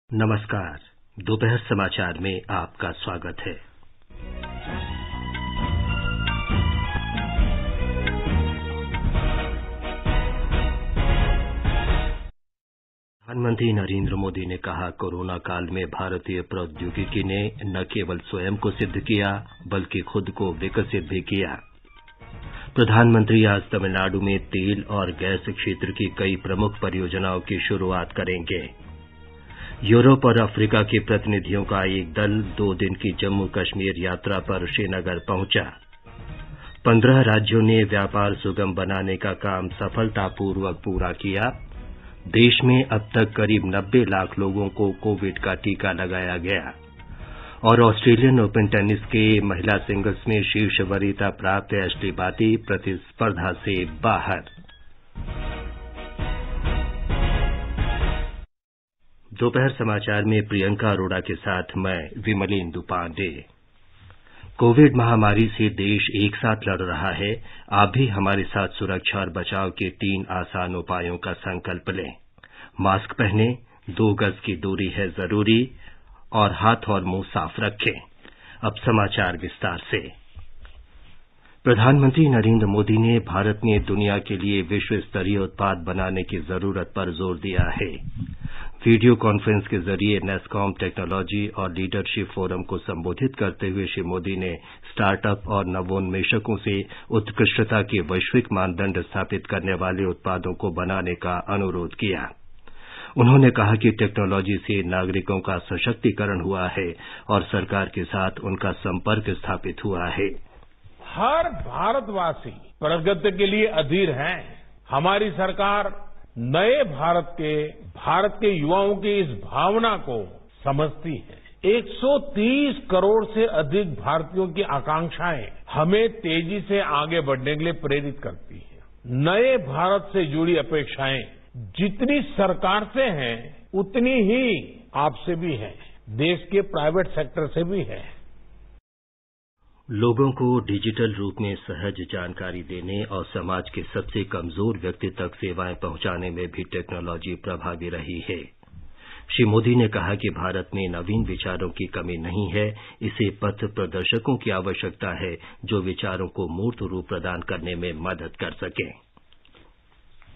नमस्कार। दोपहर समाचार में आपका स्वागत है। प्रधानमंत्री नरेंद्र मोदी ने कहा, कोरोना काल में भारतीय प्रौद्योगिकी ने न केवल स्वयं को सिद्ध किया बल्कि खुद को विकसित भी किया। प्रधानमंत्री आज तमिलनाडु में तेल और गैस क्षेत्र की कई प्रमुख परियोजनाओं की शुरुआत करेंगे। यूरोप और अफ्रीका के प्रतिनिधियों का एक दल 2 दिन की जम्मू कश्मीर यात्रा पर श्रीनगर पहुंचा। 15 राज्यों ने व्यापार सुगम बनाने का काम सफलतापूर्वक पूरा किया। देश में अब तक करीब 90 लाख लोगों को कोविड का टीका लगाया गया। और ऑस्ट्रेलियन ओपन टेनिस के महिला सिंगल्स में शीर्ष वरीयता प्राप्त एशली बार्टी प्रतिस्पर्धा से बाहर। दोपहर समाचार में प्रियंका अरोड़ा के साथ मैं विमलेंदु पांडे। कोविड महामारी से देश एक साथ लड़ रहा है। आप भी हमारे साथ सुरक्षा और बचाव के 3 आसान उपायों का संकल्प लें। मास्क पहनें, 2 गज की दूरी है जरूरी और हाथ और मुंह साफ रखें। अब समाचार विस्तार से। प्रधानमंत्री नरेंद्र मोदी ने भारत में दुनिया के लिए विश्व स्तरीय उत्पाद बनाने की जरूरत पर जोर दिया है। वीडियो कॉन्फ्रेंस के जरिए नेस्कॉम टेक्नोलॉजी और लीडरशिप फोरम को संबोधित करते हुए श्री मोदी ने स्टार्टअप और नवोन्मेषकों से उत्कृष्टता के वैश्विक मानदंड स्थापित करने वाले उत्पादों को बनाने का अनुरोध किया। उन्होंने कहा कि टेक्नोलॉजी से नागरिकों का सशक्तिकरण हुआ है और सरकार के साथ उनका संपर्क स्थापित हुआ है। हर भारतवासी प्रगति के लिए अधीर है। हमारी सरकार नए भारत के युवाओं की इस भावना को समझती है। 130 करोड़ से अधिक भारतीयों की आकांक्षाएं हमें तेजी से आगे बढ़ने के लिए प्रेरित करती है। नए भारत से जुड़ी अपेक्षाएं जितनी सरकार से हैं उतनी ही आपसे भी है, देश के प्राइवेट सेक्टर से भी है। लोगों को डिजिटल रूप में सहज जानकारी देने और समाज के सबसे कमजोर व्यक्ति तक सेवाएं पहुंचाने में भी टेक्नोलॉजी प्रभावी रही है। श्री मोदी ने कहा कि भारत में नवीन विचारों की कमी नहीं है, इसे पथ प्रदर्शकों की आवश्यकता है जो विचारों को मूर्त रूप प्रदान करने में मदद कर सकें।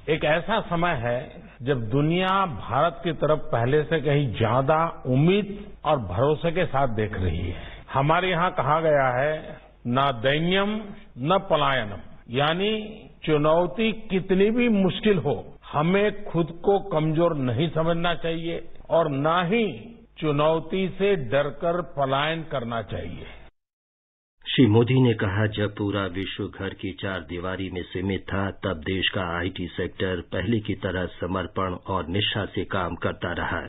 एक ऐसा समय है जब दुनिया भारत की तरफ पहले से कहीं ज्यादा उम्मीद और भरोसे के साथ देख रही है। हमारे यहां कहा गया है, न दैन्यम न पलायनम, यानी चुनौती कितनी भी मुश्किल हो, हमें खुद को कमजोर नहीं समझना चाहिए और न ही चुनौती से डरकर पलायन करना चाहिए। श्री मोदी ने कहा, जब पूरा विश्व घर की 4 दीवारी में सीमित था, तब देश का आईटी सेक्टर पहले की तरह समर्पण और निष्ठा से काम करता रहा।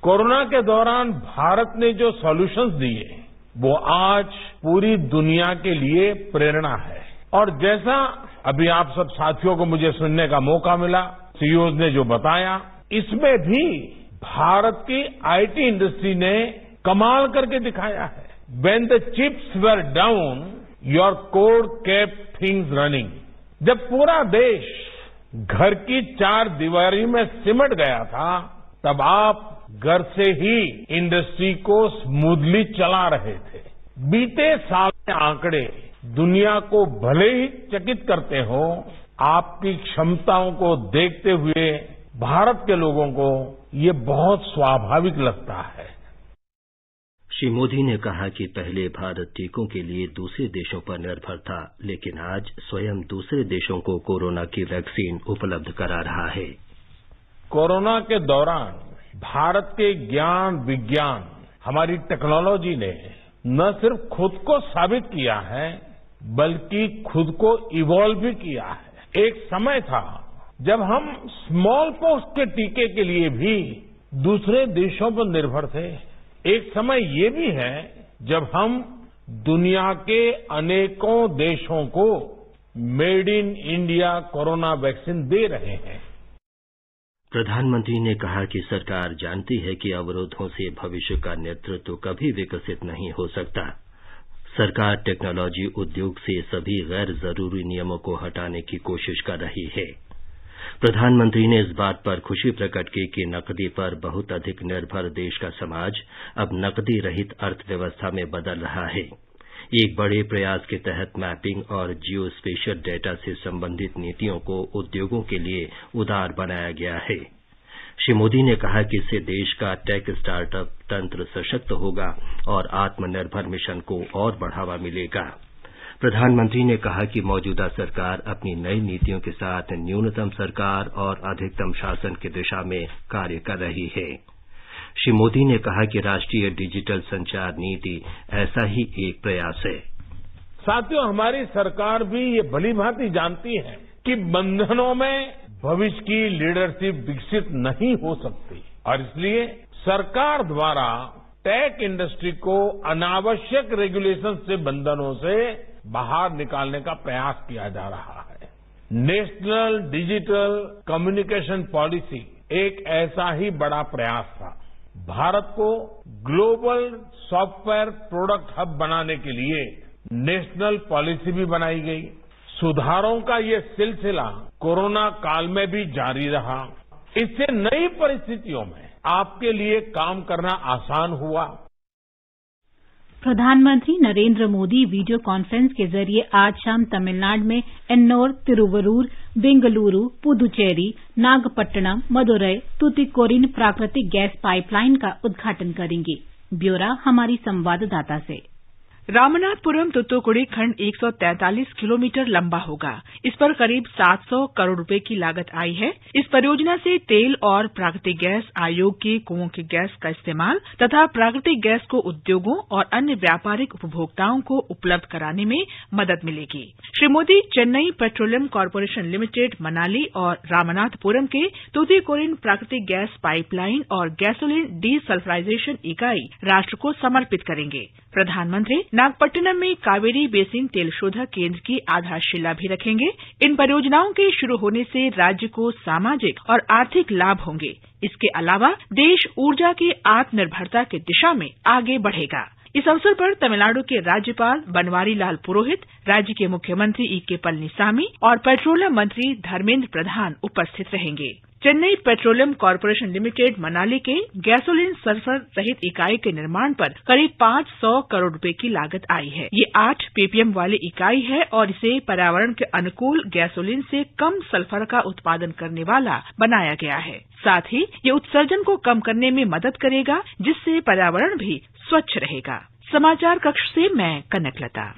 कोरोना के दौरान भारत ने जो सॉल्यूशंस दिए वो आज पूरी दुनिया के लिए प्रेरणा है। और जैसा अभी आप सब साथियों को मुझे सुनने का मौका मिला, सीईओज ने जो बताया, इसमें भी भारत की आईटी इंडस्ट्री ने कमाल करके दिखाया है। When the chips were down, your core kept things running. जब पूरा देश घर की 4 दीवारी में सिमट गया था, तब आप घर से ही इंडस्ट्री को स्मूथली चला रहे थे। बीते साल के आंकड़े दुनिया को भले ही चकित करते हो, आपकी क्षमताओं को देखते हुए भारत के लोगों को ये बहुत स्वाभाविक लगता है। श्री मोदी ने कहा कि पहले भारत टीकों के लिए दूसरे देशों पर निर्भर था, लेकिन आज स्वयं दूसरे देशों को कोरोना की वैक्सीन उपलब्ध करा रहा है। कोरोना के दौरान भारत के ज्ञान विज्ञान, हमारी टेक्नोलॉजी ने न सिर्फ खुद को साबित किया है बल्कि खुद को इवॉल्व भी किया है। एक समय था जब हम स्मॉल पॉक्स के टीके के लिए भी दूसरे देशों पर निर्भर थे। एक समय ये भी है जब हम दुनिया के अनेकों देशों को made in India corona vaccine दे रहे हैं। प्रधानमंत्री ने कहा कि सरकार जानती है कि अवरोधों से भविष्य का नेतृत्व कभी विकसित नहीं हो सकता। सरकार टेक्नोलॉजी उद्योग से सभी गैर जरूरी नियमों को हटाने की कोशिश कर रही है। प्रधानमंत्री ने इस बात पर खुशी प्रकट की कि नकदी पर बहुत अधिक निर्भर देश का समाज अब नकदी रहित अर्थव्यवस्था में बदल रहा है। एक बड़े प्रयास के तहत मैपिंग और जियो स्पेशियल डेटा से संबंधित नीतियों को उद्योगों के लिए उदार बनाया गया है। श्री मोदी ने कहा कि इससे देश का टेक स्टार्टअप तंत्र सशक्त होगा और आत्मनिर्भर मिशन को और बढ़ावा मिलेगा। प्रधानमंत्री ने कहा कि मौजूदा सरकार अपनी नई नीतियों के साथ न्यूनतम सरकार और अधिकतम शासन की दिशा में कार्य कर रही है। श्री मोदी ने कहा कि राष्ट्रीय डिजिटल संचार नीति ऐसा ही एक प्रयास है। साथियों, हमारी सरकार भी ये भलीभांति जानती है कि बंधनों में भविष्य की लीडरशिप विकसित नहीं हो सकती और इसलिए सरकार द्वारा टेक इंडस्ट्री को अनावश्यक रेगुलेशन से बंधनों से बाहर निकालने का प्रयास किया जा रहा है। नेशनल डिजिटल कम्युनिकेशन पॉलिसी एक ऐसा ही बड़ा प्रयास था। भारत को ग्लोबल सॉफ्टवेयर प्रोडक्ट हब बनाने के लिए नेशनल पॉलिसी भी बनाई गई। सुधारों का ये सिलसिला कोरोना काल में भी जारी रहा। इससे नई परिस्थितियों में आपके लिए काम करना आसान हुआ। प्रधानमंत्री नरेंद्र मोदी वीडियो कॉन्फ्रेंस के जरिए आज शाम तमिलनाडु में एन्नोर, तिरुवरूर, बेंगलुरु, पुदुचेरी, नागपट्टनम, मदुरै, तुतिकोरिन प्राकृतिक गैस पाइपलाइन का उद्घाटन करेंगे। ब्यौरा हमारी संवाददाता से। रामनाथपुरम तुतुकुड़ी खंड 143 किलोमीटर लंबा होगा। इस पर करीब 700 करोड़ रुपए की लागत आई है। इस परियोजना से तेल और प्राकृतिक गैस आयोग के कुओं की गैस का इस्तेमाल तथा प्राकृतिक गैस को उद्योगों और अन्य व्यापारिक उपभोक्ताओं को उपलब्ध कराने में मदद मिलेगी। Shri Modi Chennai petroleum corporation limited Manali और रामनाथपुरम के तुतिकोरिन प्राकृतिक गैस पाइपलाइन और गैसोलीन डीसल्फराइजेशन इकाई राष्ट्र को समर्पित करेंगे। प्रधानमंत्री नागपट्टनम में कावेरी बेसिन तेल शोधक केंद्र की आधारशिला भी रखेंगे। इन परियोजनाओं के शुरू होने से राज्य को सामाजिक और आर्थिक लाभ होंगे। इसके अलावा देश ऊर्जा की आत्मनिर्भरता की दिशा में आगे बढ़ेगा। इस अवसर पर तमिलनाडु के राज्यपाल बनवारी लाल पुरोहित, राज्य के मुख्यमंत्री ई.के. पलनीसामी और पेट्रोलियम मंत्री धर्मेंद्र प्रधान उपस्थित रहेंगे। Chennai petroleum corporation limited Manali के गैसोलीन सल्फर रहित इकाई के निर्माण पर करीब 500 करोड़ रुपए की लागत आई है। ये 8 ppm वाली इकाई है और इसे पर्यावरण के अनुकूल गैसोलीन से कम सल्फर का उत्पादन करने वाला बनाया गया है। साथ ही ये उत्सर्जन को कम करने में मदद करेगा, जिससे पर्यावरण भी स्वच्छ रहेगा। समाचार कक्ष से मैं कनकलता।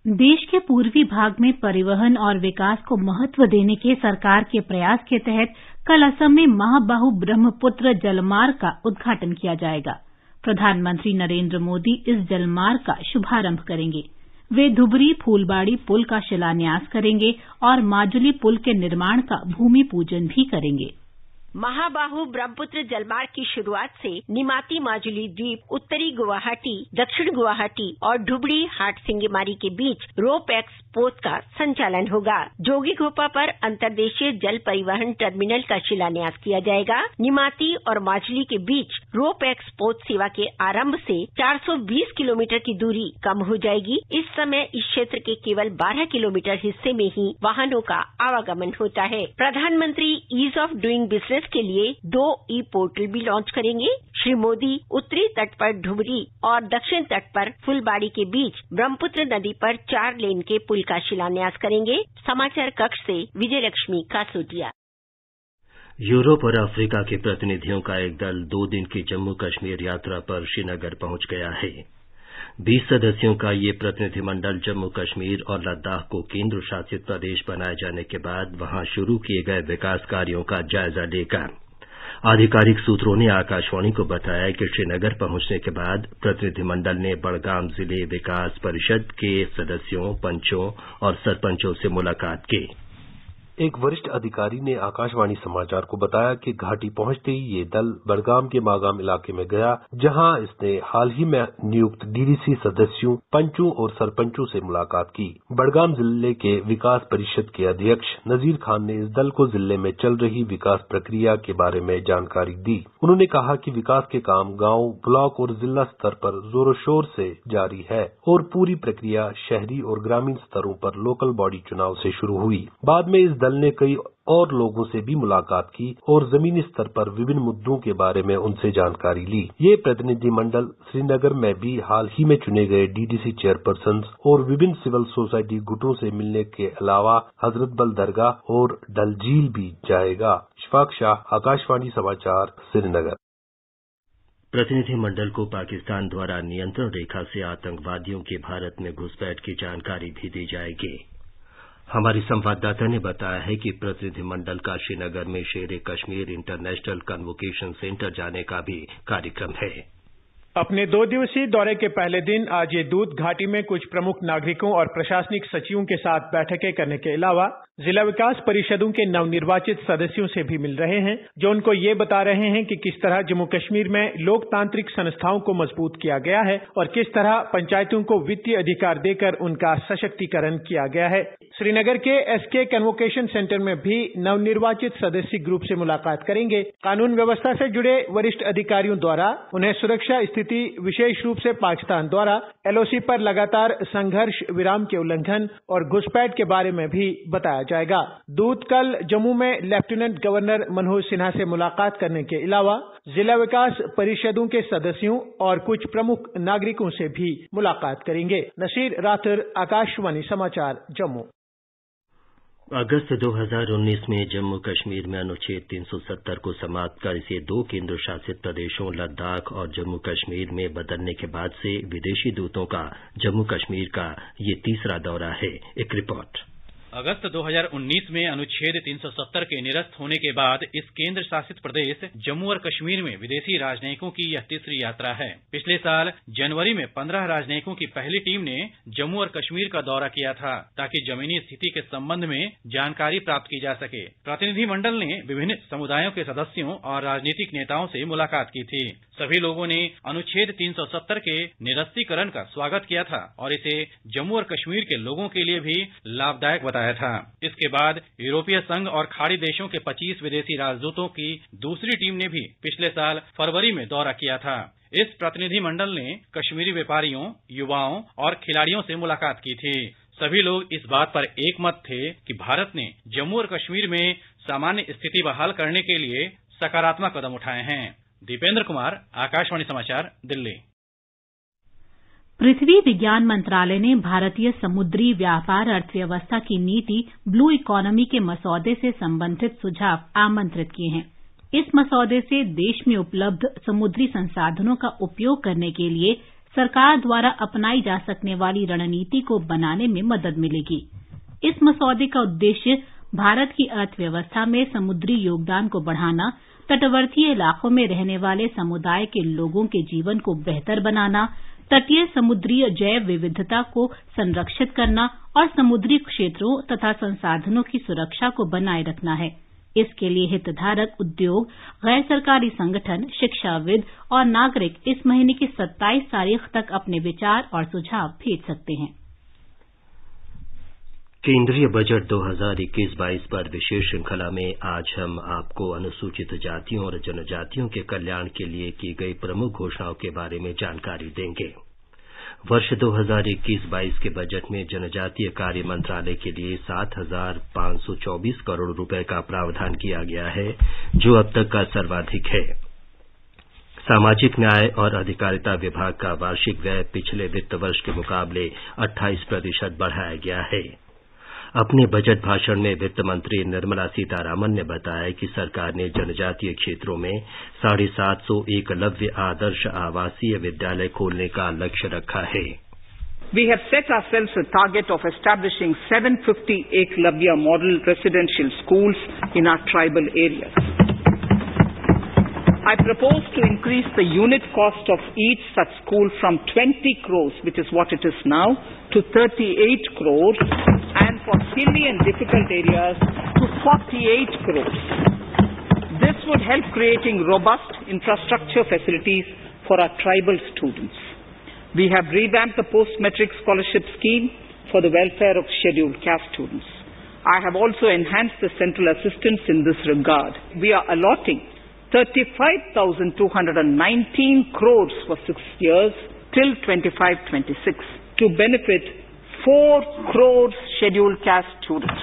देश के पूर्वी भाग में परिवहन और विकास को महत्व देने के सरकार के प्रयास के तहत कल असम में महाबाहु ब्रह्मपुत्र जलमार्ग का उद्घाटन किया जाएगा। प्रधानमंत्री नरेंद्र मोदी इस जलमार्ग का शुभारंभ करेंगे। वे धुबरी फूलबाड़ी पुल का शिलान्यास करेंगे और माजुली पुल के निर्माण का भूमि पूजन भी करेंगे। महाबाहु ब्रह्मपुत्र जलमार्ग की शुरुआत से निमाती माजुली द्वीप, उत्तरी गुवाहाटी, दक्षिण गुवाहाटी और ढुबड़ी हाट सिंगीमारी के बीच रोप एक्सपोर्ट का संचालन होगा। जोगीघोपा पर अंतर्देशीय जल परिवहन टर्मिनल का शिलान्यास किया जाएगा। निमाती और माजुली के बीच रोप एक्सपोर्ट सेवा के आरंभ से 420 किलोमीटर की दूरी कम हो जाएगी। इस समय इस क्षेत्र के केवल 12 किलोमीटर हिस्से में ही वाहनों का आवागमन होता है। प्रधानमंत्री ईज ऑफ डूइंग बिजनेस के लिए 2 ई-पोर्टल भी लॉन्च करेंगे। श्री मोदी उत्तरी तट पर ढुबरी और दक्षिण तट पर फुलबाड़ी के बीच ब्रह्मपुत्र नदी पर 4 लेन के पुल का शिलान्यास करेंगे। समाचार कक्ष से विजयलक्ष्मी कासोटिया। यूरोप और अफ्रीका के प्रतिनिधियों का एक दल 2 दिन की जम्मू कश्मीर यात्रा पर श्रीनगर पहुंच गया है। 20 सदस्यों का ये प्रतिनिधिमंडल जम्मू कश्मीर और लद्दाख को केंद्र शासित प्रदेश बनाए जाने के बाद वहां शुरू किए गए विकास कार्यों का जायजा लेगा। आधिकारिक सूत्रों ने आकाशवाणी को बताया कि श्रीनगर पहुंचने के बाद प्रतिनिधिमंडल ने बड़गाम जिले विकास परिषद के सदस्यों, पंचों और सरपंचों से मुलाकात की। एक वरिष्ठ अधिकारी ने आकाशवाणी समाचार को बताया कि घाटी पहुंचते ही ये दल बड़गाम के मागाम इलाके में गया, जहां इसने हाल ही में नियुक्त डीडीसी सदस्यों, पंचों और सरपंचों से मुलाकात की। बड़गाम जिले के विकास परिषद के अध्यक्ष नजीर खान ने इस दल को जिले में चल रही विकास प्रक्रिया के बारे में जानकारी दी। उन्होंने कहा कि विकास के काम गांव, ब्लॉक और जिला स्तर पर जोरों शोर से जारी है और पूरी प्रक्रिया शहरी और ग्रामीण स्तरों पर लोकल बॉडी चुनाव से शुरू हुई। बाद में इस दल ने कई और लोगों से भी मुलाकात की और जमीनी स्तर पर विभिन्न मुद्दों के बारे में उनसे जानकारी ली। ये प्रतिनिधिमंडल श्रीनगर में भी हाल ही में चुने गए डीडीसी चेयरपर्सन और विभिन्न सिविल सोसाइटी गुटों से मिलने के अलावा हजरतबल दरगाह और डल झील भी जाएगा। शफाक शाह, आकाशवाणी समाचार, श्रीनगर। प्रतिनिधिमंडल को पाकिस्तान द्वारा नियंत्रण रेखा से आतंकवादियों के भारत में घुसपैठ की जानकारी भी दी जाएगी। हमारी संवाददाता ने बताया है कि प्रतिनिधिमंडल का श्रीनगर में शेर-ए-कश्मीर इंटरनेशनल कन्वोकेशन सेंटर जाने का भी कार्यक्रम है। अपने 2 दिवसीय दौरे के पहले दिन आज ये दूत घाटी में कुछ प्रमुख नागरिकों और प्रशासनिक सचिवों के साथ बैठकें करने के अलावा जिला विकास परिषदों के नवनिर्वाचित सदस्यों से भी मिल रहे हैं, जो उनको ये बता रहे हैं कि किस तरह जम्मू कश्मीर में लोकतांत्रिक संस्थाओं को मजबूत किया गया है और किस तरह पंचायतों को वित्तीय अधिकार देकर उनका सशक्तिकरण किया गया है। श्रीनगर के एसके कन्वोकेशन सेंटर में भी नवनिर्वाचित सदस्य ग्रुप से मुलाकात करेंगे। कानून व्यवस्था से जुड़े वरिष्ठ अधिकारियों द्वारा उन्हें सुरक्षा स्थिति, विशेष रूप से पाकिस्तान द्वारा एलओसी पर लगातार संघर्ष विराम के उल्लंघन और घुसपैठ के बारे में भी बताया जाएगा। दूत कल जम्मू में लेफ्टिनेंट गवर्नर मनोज सिन्हा से मुलाकात करने के अलावा जिला विकास परिषदों के सदस्यों और कुछ प्रमुख नागरिकों से भी मुलाकात करेंगे। नसीर राठौर, आकाशवाणी समाचार, जम्मू। अगस्त 2019 में जम्मू कश्मीर में अनुच्छेद 370 को समाप्त कर इसे 2 केंद्र शासित प्रदेशों लद्दाख और जम्मू कश्मीर में बदलने के बाद से विदेशी दूतों का जम्मू कश्मीर का ये तीसरा दौरा है। एक रिपोर्ट। अगस्त 2019 में अनुच्छेद 370 के निरस्त होने के बाद इस केंद्र शासित प्रदेश जम्मू और कश्मीर में विदेशी राजनयिकों की यह तीसरी यात्रा है। पिछले साल जनवरी में 15 राजनयिकों की पहली टीम ने जम्मू और कश्मीर का दौरा किया था ताकि जमीनी स्थिति के संबंध में जानकारी प्राप्त की जा सके। प्रतिनिधिमंडल ने विभिन्न समुदायों के सदस्यों और राजनीतिक नेताओं से मुलाकात की थी। सभी लोगों ने अनुच्छेद 370 के निरस्तीकरण का स्वागत किया था और इसे जम्मू और कश्मीर के लोगों के लिए भी लाभदायक बताया था। इसके बाद यूरोपीय संघ और खाड़ी देशों के 25 विदेशी राजदूतों की दूसरी टीम ने भी पिछले साल फरवरी में दौरा किया था। इस प्रतिनिधिमंडल ने कश्मीरी व्यापारियों, युवाओं और खिलाड़ियों से मुलाकात की थी। सभी लोग इस बात पर एकमत थे कि भारत ने जम्मू और कश्मीर में सामान्य स्थिति बहाल करने के लिए सकारात्मक कदम उठाए हैं। दीपेंद्र कुमार, आकाशवाणी समाचार, दिल्ली। पृथ्वी विज्ञान मंत्रालय ने भारतीय समुद्री व्यापार अर्थव्यवस्था की नीति ब्लू इकोनॉमी के मसौदे से संबंधित सुझाव आमंत्रित किए हैं। इस मसौदे से देश में उपलब्ध समुद्री संसाधनों का उपयोग करने के लिए सरकार द्वारा अपनाई जा सकने वाली रणनीति को बनाने में मदद मिलेगी। इस मसौदे का उद्देश्य भारत की अर्थव्यवस्था में समुद्री योगदान को बढ़ाना, तटवर्ती इलाकों में रहने वाले समुदाय के लोगों के जीवन को बेहतर बनाना, तटीय समुद्री जैव विविधता को संरक्षित करना और समुद्री क्षेत्रों तथा संसाधनों की सुरक्षा को बनाए रखना है। इसके लिए हितधारक उद्योग, गैर सरकारी संगठन, शिक्षाविद और नागरिक इस महीने की 27 तारीख तक अपने विचार और सुझाव भेज सकते हैं। केंद्रीय बजट 2021-22 पर विशेष श्रृंखला में आज हम आपको अनुसूचित जातियों और जनजातियों के कल्याण के लिए की गई प्रमुख घोषणाओं के बारे में जानकारी देंगे। वर्ष 2021-22 के बजट में जनजातीय कार्य मंत्रालय के लिए 7,524 करोड़ रुपए का प्रावधान किया गया है, जो अब तक का सर्वाधिक है। सामाजिक न्याय और अधिकारिता विभाग का वार्षिक व्यय पिछले वित्त वर्ष के मुकाबले 28% बढ़ाया गया है। अपने बजट भाषण में वित्त मंत्री निर्मला सीतारामन ने बताया कि सरकार ने जनजातीय क्षेत्रों में 750 एकलव्य आदर्श आवासीय विद्यालय खोलने का लक्ष्य रखा है। We have set ourselves a target of establishing 750 Eklavya model residential schools in our tribal areas. I propose to increase the unit cost of each such school from 20 crores, which is what it is now, to 38 crores, and for hilly and difficult areas to 48 crores. This would help creating robust infrastructure facilities for our tribal students. We have revamped the post-matric scholarship scheme for the welfare of scheduled caste students. I have also enhanced the central assistance in this regard. We are allotting 35,219 crores for 6 years till 25-26 to benefit 4 crores scheduled caste students.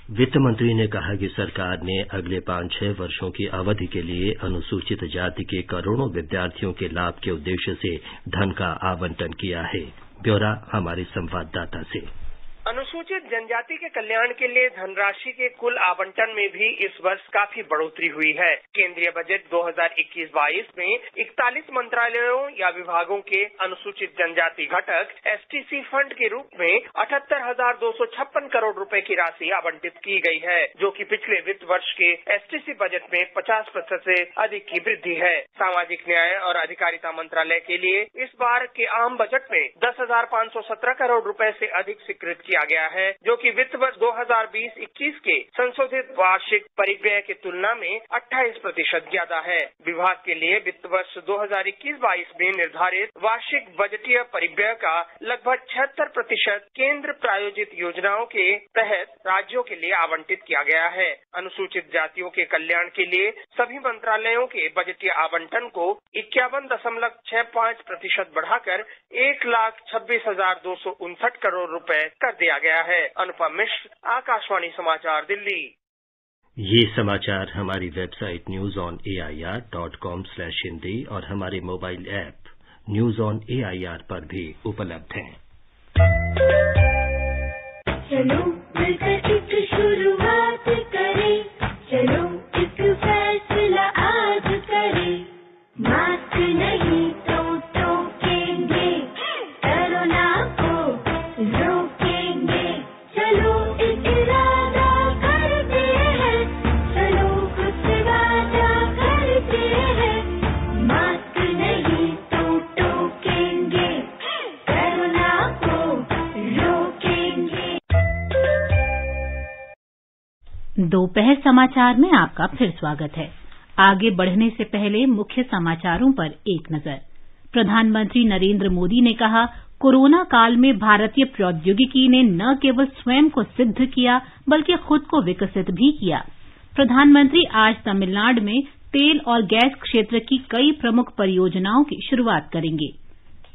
वित्त मंत्री ने कहा कि सरकार ने अगले 5-6 वर्षों की अवधि के लिए अनुसूचित जाति के करोड़ों विद्यार्थियों के लाभ के उद्देश्य से धन का आवंटन किया है। ब्यौरा हमारे संवाददाता से। अनुसूचित जनजाति के कल्याण के लिए धनराशि के कुल आवंटन में भी इस वर्ष काफी बढ़ोतरी हुई है। केंद्रीय बजट 2021-22 में 41 मंत्रालयों या विभागों के अनुसूचित जनजाति घटक एसटीसी फंड के रूप में 78,256 करोड़ रुपए की राशि आवंटित की गई है, जो कि पिछले वित्त वर्ष के एसटीसी बजट में 50% से अधिक की वृद्धि है। सामाजिक न्याय और अधिकारिता मंत्रालय के लिए इस बार के आम बजट में 10,517 करोड़ रुपए से अधिक स्वीकृत किया गया है, जो कि वित्त वर्ष 2020-21 के संशोधित वार्षिक परिव्यय की तुलना में 28% ज्यादा है। विभाग के लिए वित्त वर्ष 2021-22 में निर्धारित वार्षिक बजटीय परिव्यय का लगभग 76% केंद्र प्रायोजित योजनाओं के तहत राज्यों के लिए आवंटित किया गया है। अनुसूचित जातियों के कल्याण के लिए सभी मंत्रालयों के बजटीय आवंटन को 51.65% बढ़ाकर 1,26,259 करोड़ रुपए कर दिया गया है। अनुपम मिश्र, आकाशवाणी समाचार, दिल्ली। ये समाचार हमारी वेबसाइट newsonair.com/hindi और हमारे mobile app news on AIR पर भी उपलब्ध हैं। चलो मिलकर एक शुरुआत करें, चलो एक फैसला आज करें, मास्क नहीं तो टोकेंगे, कोरोना को रोकेंगे, चलो एक इरादा करते हैं, चलो कुछ वादा करते हैं, मास्क नहीं तो टोकेंगे, कोरोना को रोकेंगे। दोपहर समाचार में आपका फिर स्वागत है। आगे बढ़ने से पहले मुख्य समाचारों पर एक नजर। प्रधानमंत्री नरेंद्र मोदी ने कहा, कोरोना काल में भारतीय प्रौद्योगिकी ने न केवल स्वयं को सिद्ध किया बल्कि खुद को विकसित भी किया। प्रधानमंत्री आज तमिलनाडु में तेल और गैस क्षेत्र की कई प्रमुख परियोजनाओं की शुरुआत करेंगे।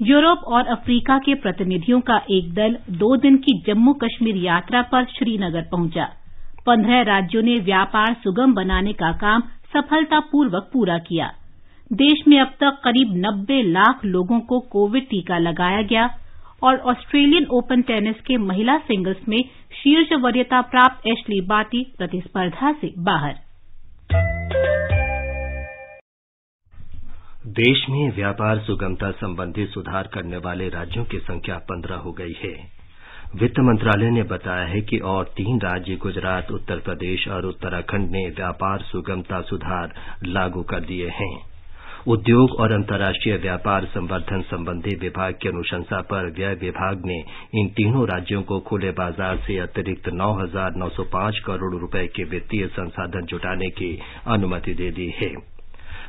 यूरोप और अफ्रीका के प्रतिनिधियों का एक दल 2 दिन की जम्मू कश्मीर यात्रा पर श्रीनगर पहुंचा। 15 राज्यों ने व्यापार सुगम बनाने का काम सफलतापूर्वक पूरा किया। देश में अब तक करीब 90 लाख लोगों को कोविड टीका लगाया गया और ऑस्ट्रेलियन ओपन टेनिस के महिला सिंगल्स में शीर्ष वरीयता प्राप्त एशली बार्टी प्रतिस्पर्धा से बाहर। देश में व्यापार सुगमता संबंधी सुधार करने वाले राज्यों की संख्या 15 हो गई है। वित्त मंत्रालय ने बताया है कि और 3 राज्य गुजरात, उत्तर प्रदेश और उत्तराखंड ने व्यापार सुगमता सुधार लागू कर दिए हैं। उद्योग और अंतर्राष्ट्रीय व्यापार संवर्धन संबंधी विभाग की अनुशंसा पर व्यय विभाग ने इन तीनों राज्यों को खुले बाजार से अतिरिक्त 9,905 करोड़ रुपए के वित्तीय संसाधन जुटाने की अनुमति दे दी है।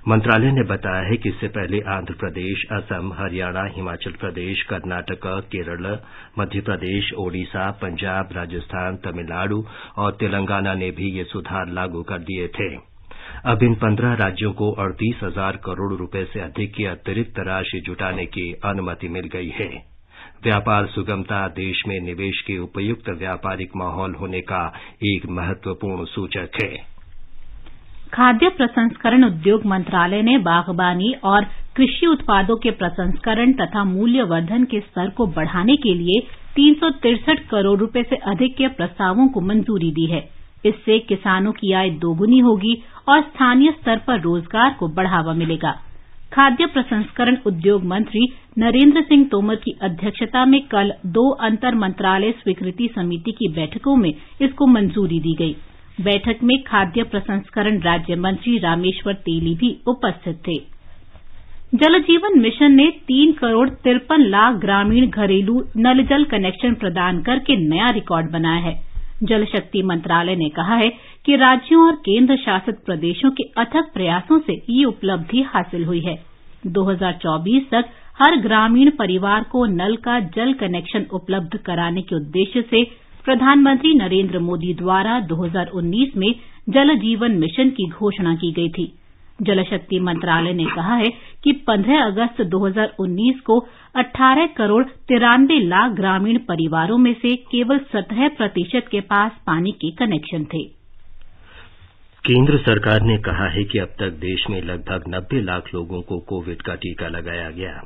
मंत्रालय ने बताया है कि इससे पहले आंध्र प्रदेश, असम, हरियाणा, हिमाचल प्रदेश, कर्नाटक, केरल, मध्य प्रदेश, ओडिशा, पंजाब, राजस्थान, तमिलनाडु और तेलंगाना ने भी ये सुधार लागू कर दिए थे। अब इन 15 राज्यों को 38,000 करोड़ रुपए से अधिक की अतिरिक्त राशि जुटाने की अनुमति मिल गई है। व्यापार सुगमता देश में निवेश के उपयुक्त व्यापारिक माहौल होने का एक महत्वपूर्ण सूचक है। खाद्य प्रसंस्करण उद्योग मंत्रालय ने बागवानी और कृषि उत्पादों के प्रसंस्करण तथा मूल्यवर्धन के स्तर को बढ़ाने के लिए 363 करोड़ रुपए से अधिक के प्रस्तावों को मंजूरी दी है। इससे किसानों की आय दोगुनी होगी और स्थानीय स्तर पर रोजगार को बढ़ावा मिलेगा। खाद्य प्रसंस्करण उद्योग मंत्री नरेंद्र सिंह तोमर की अध्यक्षता में कल 2 अंतर मंत्रालय स्वीकृति समिति की बैठकों में इसको मंजूरी दी गई। बैठक में खाद्य प्रसंस्करण राज्य मंत्री रामेश्वर तेली भी उपस्थित थे। जल जीवन मिशन ने 3 करोड़ 53 लाख ग्रामीण घरेलू नल जल कनेक्शन प्रदान करके नया रिकॉर्ड बनाया है। जल शक्ति मंत्रालय ने कहा है कि राज्यों और केंद्र शासित प्रदेशों के अथक प्रयासों से ये उपलब्धि हासिल हुई है। 2024 तक हर ग्रामीण परिवार को नल का जल कनेक्शन उपलब्ध कराने के उद्देश्य से प्रधानमंत्री नरेंद्र मोदी द्वारा 2019 में जल जीवन मिशन की घोषणा की गई थी। जल शक्ति मंत्रालय ने कहा है कि 15 अगस्त 2019 को 18 करोड़ 93 लाख ग्रामीण परिवारों में से केवल 17% के पास पानी के कनेक्शन थे। केंद्र सरकार ने कहा है कि अब तक देश में लगभग 90 लाख लोगों को कोविड का टीका लगाया गया।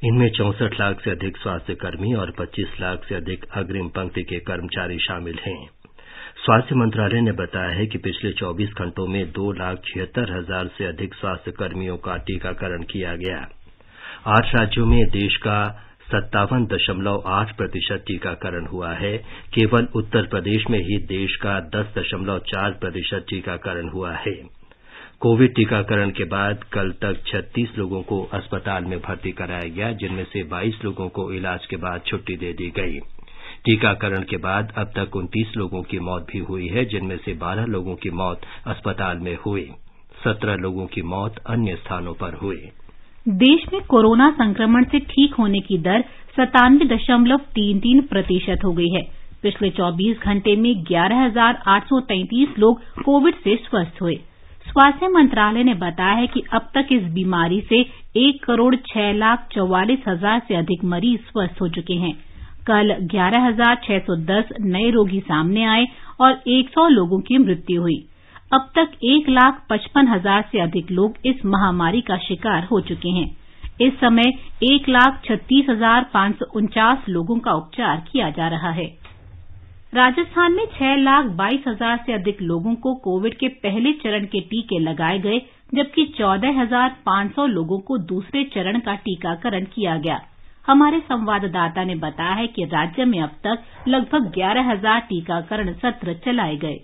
इनमें 64 लाख से अधिक स्वास्थ्यकर्मी और 25 लाख से अधिक अग्रिम पंक्ति के कर्मचारी शामिल हैं। स्वास्थ्य मंत्रालय ने बताया है कि पिछले 24 घंटों में 2,76,000 से अधिक स्वास्थ्यकर्मियों का टीकाकरण किया गया। 8 राज्यों में देश का 57.8% टीकाकरण हुआ है। केवल उत्तर प्रदेश में ही देश का 10.4% टीकाकरण हुआ है। कोविड टीकाकरण के बाद कल तक 36 लोगों को अस्पताल में भर्ती कराया गया, जिनमें से 22 लोगों को इलाज के बाद छुट्टी दे दी गई। टीकाकरण के बाद अब तक 29 लोगों की मौत भी हुई है, जिनमें से 12 लोगों की मौत अस्पताल में हुई, 17 लोगों की मौत अन्य स्थानों पर हुई। देश में कोरोना संक्रमण से ठीक होने की दर 97.33% हो गई है। पिछले 24 घंटे में 11,833 लोग कोविड से स्वस्थ हुए। स्वास्थ्य मंत्रालय ने बताया है कि अब तक इस बीमारी से 1,06,44,000 से अधिक मरीज स्वस्थ हो चुके हैं। कल 11,610 नए रोगी सामने आए और 100 लोगों की मृत्यु हुई। अब तक 1,55,000 से अधिक लोग इस महामारी का शिकार हो चुके हैं। इस समय 1,36,549 लोगों का उपचार किया जा रहा है। राजस्थान में 6,22,000 से अधिक लोगों को कोविड के पहले चरण के टीके लगाए गए, जबकि 14,500 लोगों को दूसरे चरण का टीकाकरण किया गया। हमारे संवाददाता ने बताया है कि राज्य में अब तक लगभग 11,000 टीकाकरण सत्र चलाए गए।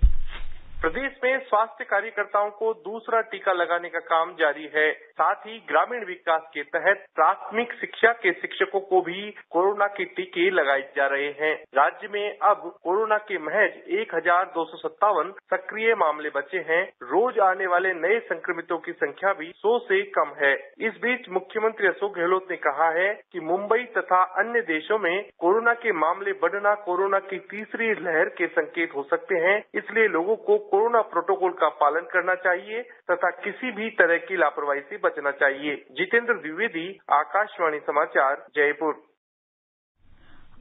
प्रदेश में स्वास्थ्य कार्यकर्ताओं को दूसरा टीका लगाने का काम जारी है। साथ ही ग्रामीण विकास के तहत प्राथमिक शिक्षा के शिक्षकों को भी कोरोना के टीके लगाए जा रहे हैं। राज्य में अब कोरोना के महज 1,257 सक्रिय मामले बचे हैं। रोज आने वाले नए संक्रमितों की संख्या भी 100 से कम है। इस बीच मुख्यमंत्री अशोक गहलोत ने कहा है कि मुंबई तथा अन्य देशों में कोरोना के मामले बढ़ना कोरोना की तीसरी लहर के संकेत हो सकते हैं। इसलिए लोगों को कोरोना प्रोटोकॉल का पालन करना चाहिए तथा किसी भी तरह की लापरवाही से बचना चाहिए। जितेंद्र द्विवेदी, आकाशवाणी समाचार, जयपुर।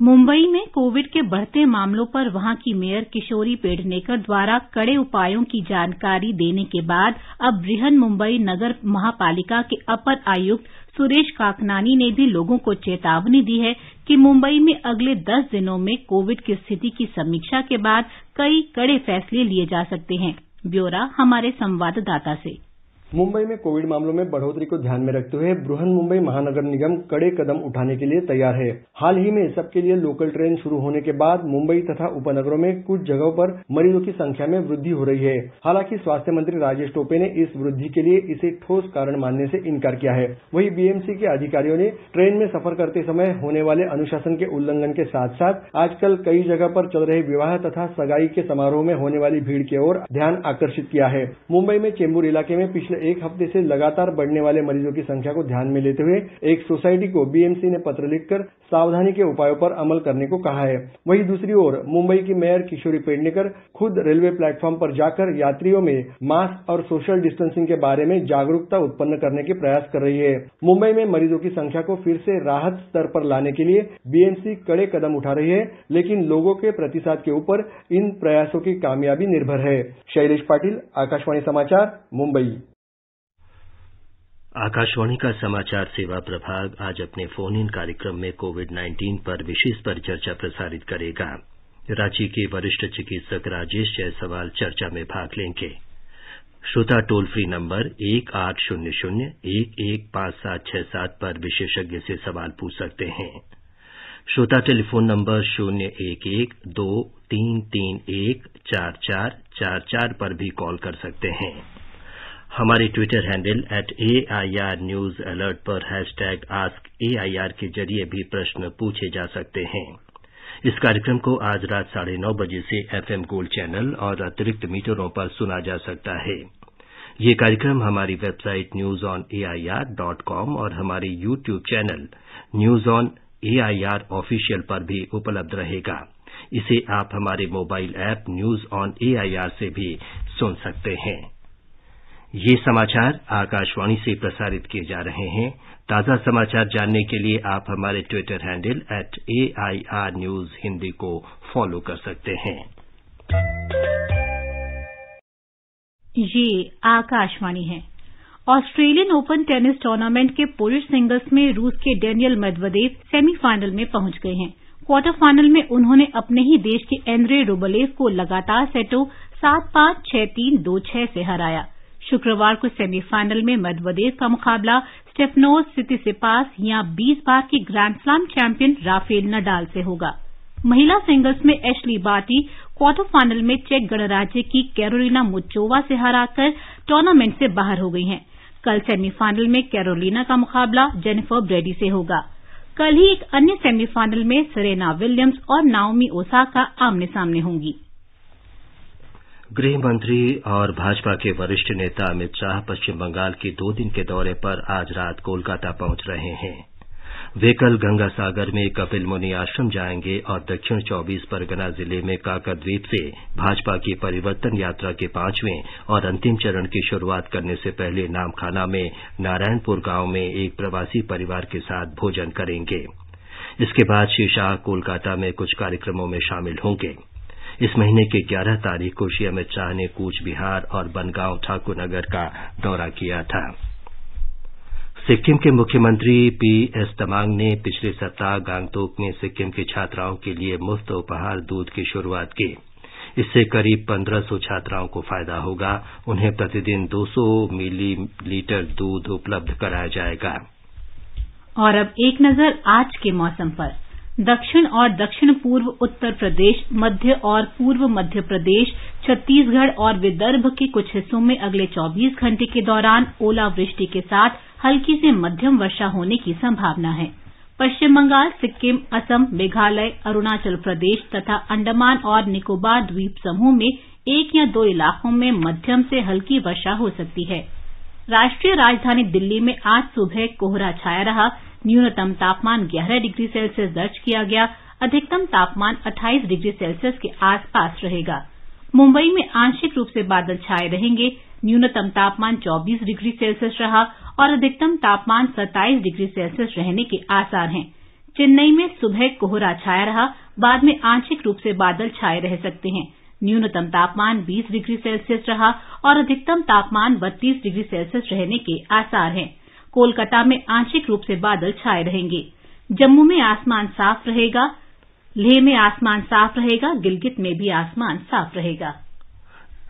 मुंबई में कोविड के बढ़ते मामलों पर वहां की मेयर किशोरी पेडनेकर द्वारा कड़े उपायों की जानकारी देने के बाद अब बृहन मुंबई नगर महापालिका के अपर आयुक्त सुरेश काकनानी ने भी लोगों को चेतावनी दी है कि मुंबई में अगले 10 दिनों में कोविड की स्थिति की समीक्षा के बाद कई कड़े फैसले लिए जा सकते हैं। ब्यौरा हमारे संवाददाता से। मुंबई में कोविड मामलों में बढ़ोतरी को ध्यान में रखते हुए बृहन मुंबई महानगर निगम कड़े कदम उठाने के लिए तैयार है। हाल ही में सबके लिए लोकल ट्रेन शुरू होने के बाद मुंबई तथा उपनगरों में कुछ जगहों पर मरीजों की संख्या में वृद्धि हो रही है। हालांकि स्वास्थ्य मंत्री राजेश टोपे ने इस वृद्धि के लिए इसे ठोस कारण मानने से इनकार किया है। वहीं बीएमसी के अधिकारियों ने ट्रेन में सफर करते समय होने वाले अनुशासन के उल्लंघन के साथ साथ आजकल कई जगह पर चल रहे विवाह तथा सगाई के समारोह में होने वाली भीड़ की ओर ध्यान आकर्षित किया है। मुंबई में चेंबूर इलाके में पिछले एक हफ्ते से लगातार बढ़ने वाले मरीजों की संख्या को ध्यान में लेते हुए एक सोसाइटी को बीएमसी ने पत्र लिखकर सावधानी के उपायों पर अमल करने को कहा है। वहीं दूसरी ओर मुंबई की मेयर किशोरी पेडनेकर खुद रेलवे प्लेटफॉर्म पर जाकर यात्रियों में मास्क और सोशल डिस्टेंसिंग के बारे में जागरूकता उत्पन्न करने के प्रयास कर रही है। मुंबई में मरीजों की संख्या को फिर से राहत स्तर पर लाने के लिए बीएमसी कड़े कदम उठा रही है, लेकिन लोगों के प्रतिसाद के ऊपर इन प्रयासों की कामयाबी निर्भर है। शैलेश पाटिल, आकाशवाणी समाचार, मुंबई। आकाशवाणी का समाचार सेवा प्रभाग आज अपने फोन इन कार्यक्रम में कोविड-19 पर विशेष परिचर्चा प्रसारित करेगा। रांची के वरिष्ठ चिकित्सक राजेश जायसवाल चर्चा में भाग लेंगे। श्रोता टोल फ्री नंबर 1800-115767 पर विशेषज्ञ से सवाल पूछ सकते हैं। श्रोता टेलीफोन नंबर 011-2331-4444 पर भी कॉल कर सकते हैं। हमारे Twitter handle @AIR news alert पर #AskAIR के जरिए भी प्रश्न पूछे जा सकते हैं। इस कार्यक्रम को आज रात 9:30 बजे से FM गोल्ड चैनल और अतिरिक्त मीटरों पर सुना जा सकता है। ये कार्यक्रम हमारी वेबसाइट newsonair.com और हमारे YouTube channel news on AIR official पर भी उपलब्ध रहेगा। इसे आप हमारे mobile app news on AIR से भी सुन सकते हैं। ये समाचार आकाशवाणी से प्रसारित किए जा रहे हैं। ताजा समाचार जानने के लिए आप हमारे Twitter handle @AIR News Hindi को फॉलो कर सकते हैं। ये आकाशवाणी है। ऑस्ट्रेलियन ओपन टेनिस टूर्नामेंट के पुरुष सिंगल्स में रूस के डेनियल मेदवेदेव सेमीफाइनल में पहुंच गए हैं। क्वार्टर फाइनल में उन्होंने अपने ही देश के एंड्रे रूबलेव को लगातार सेटों 7-5, 6-3, 2-6 से हराया। शुक्रवार को सेमीफाइनल में मेदवेदेव का मुकाबला स्टेफनोस सितिसिपास या 20 बार की grand slam champion Rafael Nadal से होगा। महिला सिंगल्स में एशली बार्टी क्वार्टर फाइनल में चेक गणराज्य की कैरोलिना मुच्चोवा से हराकर टूर्नामेंट से बाहर हो गई हैं। कल सेमीफाइनल में कैरोलिना का मुकाबला जेनिफर ब्रेडी से होगा। कल ही एक अन्य सेमीफाइनल में सेरेना विलियम्स और नाओमी ओसाका आमने सामने होंगी। गृह मंत्री और भाजपा के वरिष्ठ नेता अमित शाह पश्चिम बंगाल के 2 दिन के दौरे पर आज रात कोलकाता पहुंच रहे हैं। वे कल गंगा सागर में कपिल मुनि आश्रम जाएंगे और दक्षिण 24 परगना जिले में काकद्वीप से भाजपा की परिवर्तन यात्रा के 5वें और अंतिम चरण की शुरुआत करने से पहले नामखाना में नारायणपुर गांव में एक प्रवासी परिवार के साथ भोजन करेंगे। इसके बाद श्री शाह कोलकाता में कुछ कार्यक्रमों में शामिल होंगे। इस महीने की 11 तारीख को श्री अमित शाह ने कूच बिहार और बनगांव ठाकुरनगर का दौरा किया था। सिक्किम के मुख्यमंत्री PS तमांग ने पिछले सप्ताह गांगटोक में सिक्किम की छात्राओं के लिए मुफ्त उपहार दूध की शुरुआत की। इससे करीब 1500 छात्राओं को फायदा होगा। उन्हें प्रतिदिन 200 मिलीलीटर दूध उपलब्ध कराया जाएगा। और अब एक नजर आज के मौसम पर। दक्षिण और दक्षिण पूर्व उत्तर प्रदेश, मध्य और पूर्व मध्य प्रदेश, छत्तीसगढ़ और विदर्भ के कुछ हिस्सों में अगले 24 घंटे के दौरान ओलावृष्टि के साथ हल्की से मध्यम वर्षा होने की संभावना है। पश्चिम बंगाल, सिक्किम, असम, मेघालय, अरुणाचल प्रदेश तथा अंडमान और निकोबार द्वीप समूह में 1 या 2 इलाकों में मध्यम से हल्की वर्षा हो सकती है। राष्ट्रीय राजधानी दिल्ली में आज सुबह कोहरा छाया रहा। न्यूनतम तापमान 11 डिग्री सेल्सियस दर्ज किया गया। अधिकतम तापमान 28 डिग्री सेल्सियस के आसपास रहेगा। मुंबई में आंशिक रूप से बादल छाए रहेंगे। न्यूनतम तापमान 24 डिग्री सेल्सियस रहा और अधिकतम तापमान 27 डिग्री सेल्सियस रहने के आसार हैं। चेन्नई में सुबह कोहरा छाया रहा, बाद में आंशिक रूप से बादल छाए रह सकते हैं। न्यूनतम तापमान 20 डिग्री सेल्सियस रहा और अधिकतम तापमान 32 डिग्री सेल्सियस रहने के आसार हैं। कोलकाता में आंशिक रूप से बादल छाए रहेंगे। जम्मू में आसमान साफ रहेगा। लेह में आसमान साफ रहेगा। गिलगित में भी आसमान साफ रहेगा।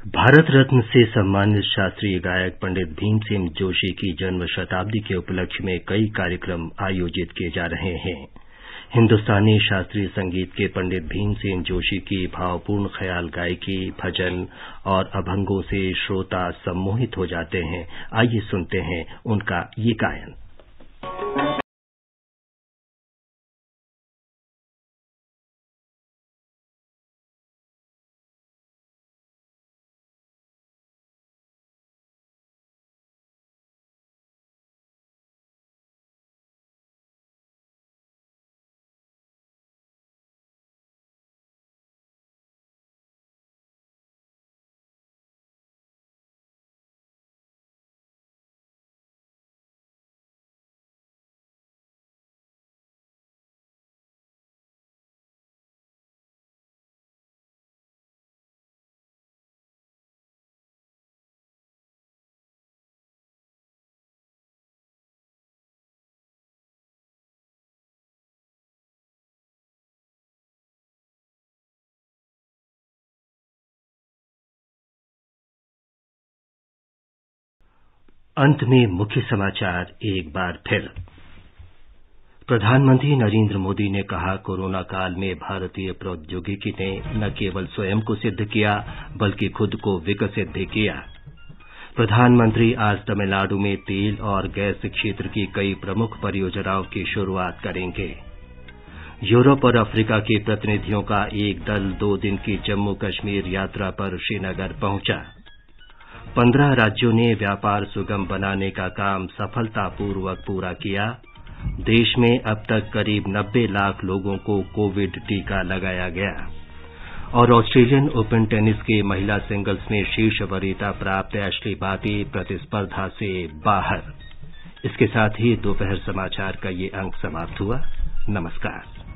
भारत रत्न से सम्मानित शास्त्रीय गायक पंडित भीमसेन जोशी की जन्म शताब्दी के उपलक्ष्य में कई कार्यक्रम आयोजित किए जा रहे हैं। हिंदुस्तानी शास्त्रीय संगीत के पंडित भीमसेन जोशी की भावपूर्ण ख्याल गायकी, भजन और अभंगों से श्रोता सम्मोहित हो जाते हैं। आइए सुनते हैं उनका ये गायन। अंत में मुख्य समाचार एक बार फिर। प्रधानमंत्री नरेंद्र मोदी ने कहा, कोरोना काल में भारतीय प्रौद्योगिकी ने न केवल स्वयं को सिद्ध किया बल्कि खुद को विकसित भी किया। प्रधानमंत्री आज तमिलनाडु में तेल और गैस क्षेत्र की कई प्रमुख परियोजनाओं की शुरुआत करेंगे। यूरोप और अफ्रीका के प्रतिनिधियों का एक दल 2 दिन की जम्मू कश्मीर यात्रा पर श्रीनगर पहुंचा। 15 राज्यों ने व्यापार सुगम बनाने का काम सफलतापूर्वक पूरा किया। देश में अब तक करीब 90 लाख लोगों को कोविड टीका लगाया गया। और ऑस्ट्रेलियन ओपन टेनिस के महिला सिंगल्स में शीर्ष वरीयता प्राप्त एशली बार्टी प्रतिस्पर्धा से बाहर। इसके साथ ही दोपहर समाचार का ये अंक समाप्त हुआ। नमस्कार।